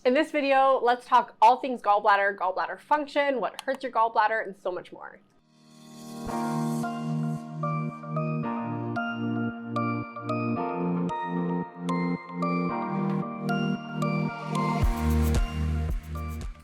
In this video, let's talk all things gallbladder, gallbladder function, what hurts your gallbladder, and so much more.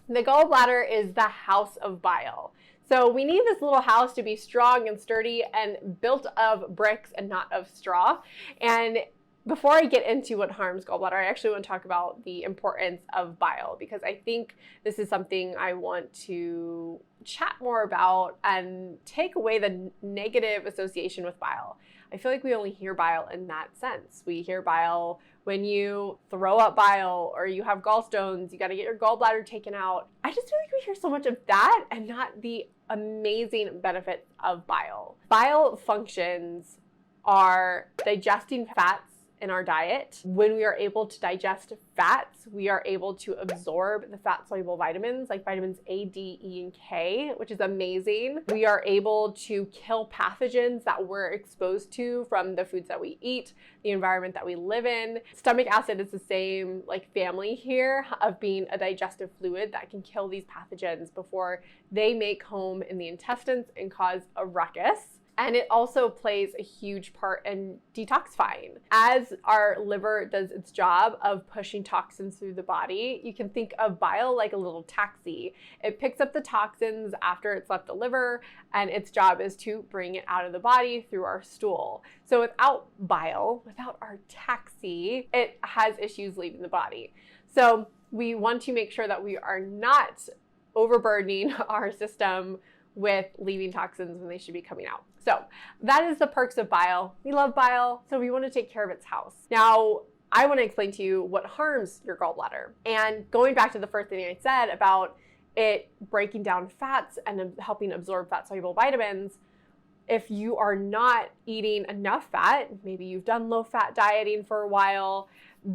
The gallbladder is the house of bile. So we need this little house to be strong and sturdy and built of bricks and not of straw. And before I get into what harms gallbladder, I actually want to talk about the importance of bile, because I think this is something I want to chat more about and take away the negative association with bile. I feel like we only hear bile in that sense. We hear bile when you throw up bile or you have gallstones, you got to get your gallbladder taken out. I just feel like we hear so much of that and not the amazing benefits of bile. Bile functions are digesting fats in our diet. When we are able to digest fats, we are able to absorb the fat-soluble vitamins like vitamins A, D, E, and K, which is amazing. We are able to kill pathogens that we're exposed to from the foods that we eat, the environment that we live in. Stomach acid is the same family here of being a digestive fluid that can kill these pathogens before they make home in the intestines and cause a ruckus. And it also plays a huge part in detoxifying. As our liver does its job of pushing toxins through the body, you can think of bile like a little taxi. It picks up the toxins after it's left the liver, and its job is to bring it out of the body through our stool. So without bile, without our taxi, it has issues leaving the body. So we want to make sure that we are not overburdening our system with leaving toxins when they should be coming out. So that is the perks of bile. We love bile, so we want to take care of its house. Now, I want to explain to you what harms your gallbladder. And going back to the first thing I said about it breaking down fats and helping absorb fat-soluble vitamins, if you are not eating enough fat, maybe you've done low-fat dieting for a while,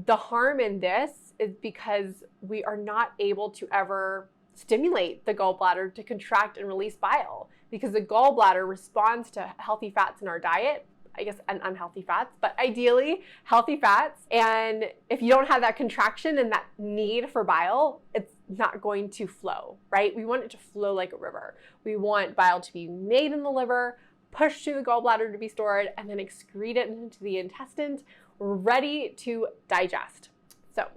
the harm in this is because we are not able to ever stimulate the gallbladder to contract and release bile, because the gallbladder responds to healthy fats in our diet, I guess, and unhealthy fats, but ideally healthy fats. And if you don't have that contraction and that need for bile, it's not going to flow, right? We want it to flow like a river. We want bile to be made in the liver, pushed to the gallbladder to be stored, and then excreted into the intestines, ready to digest. So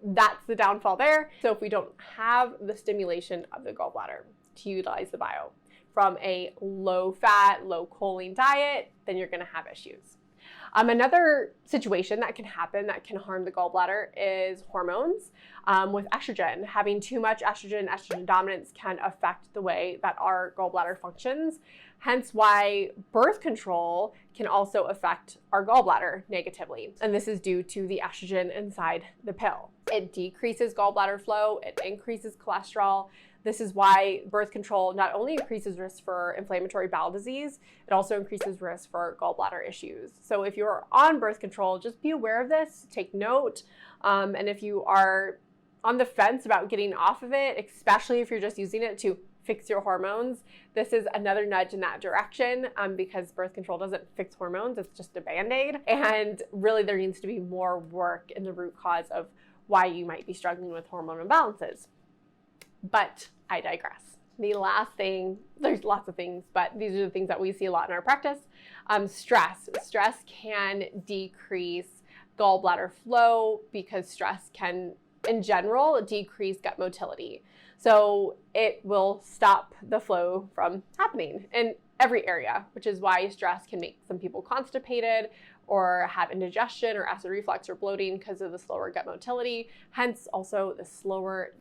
that's the downfall there. So if we don't have the stimulation of the gallbladder to utilize the bile from a low-fat, low-choline diet, then you're going to have issues. Another situation that can happen that can harm the gallbladder is hormones. With estrogen, having too much estrogen, estrogen dominance can affect the way that our gallbladder functions. Hence why birth control can also affect our gallbladder negatively. And this is due to the estrogen inside the pill. It decreases gallbladder flow, it increases cholesterol. This is why birth control not only increases risk for inflammatory bowel disease, it also increases risk for gallbladder issues. So if you're on birth control, just be aware of this, take note. And if you are on the fence about getting off of it, especially if you're just using it to fix your hormones, this is another nudge in that direction, because birth control doesn't fix hormones, it's just a Band-Aid. And really there needs to be more work in the root cause of why you might be struggling with hormone imbalances. But I digress. The last thing, there's lots of things, but these are the things that we see a lot in our practice. Stress. Stress can decrease gallbladder flow because stress can, in general, decrease gut motility. So it will stop the flow from happening in every area, which is why stress can make some people constipated or have indigestion or acid reflux or bloating because of the slower gut motility, hence also the slower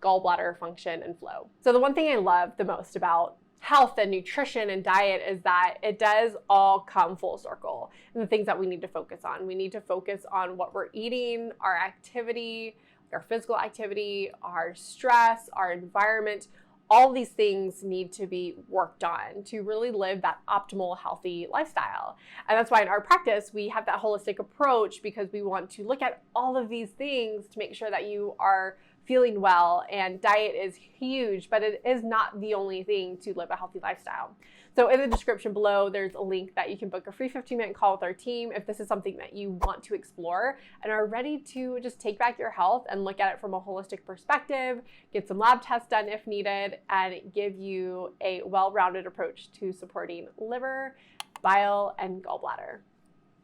gallbladder function and flow. So the one thing I love the most about health and nutrition and diet is that it does all come full circle. And the things that we need to focus on. We need to focus on what we're eating, our activity, our physical activity, our stress, our environment. All these things need to be worked on to really live that optimal, healthy lifestyle. And that's why in our practice, we have that holistic approach, because we want to look at all of these things to make sure that you are feeling well, and diet is huge, but it is not the only thing to live a healthy lifestyle. So in the description below, there's a link that you can book a free 15-minute call with our team if this is something that you want to explore and are ready to just take back your health and look at it from a holistic perspective, get some lab tests done if needed, and give you a well-rounded approach to supporting liver, bile, and gallbladder.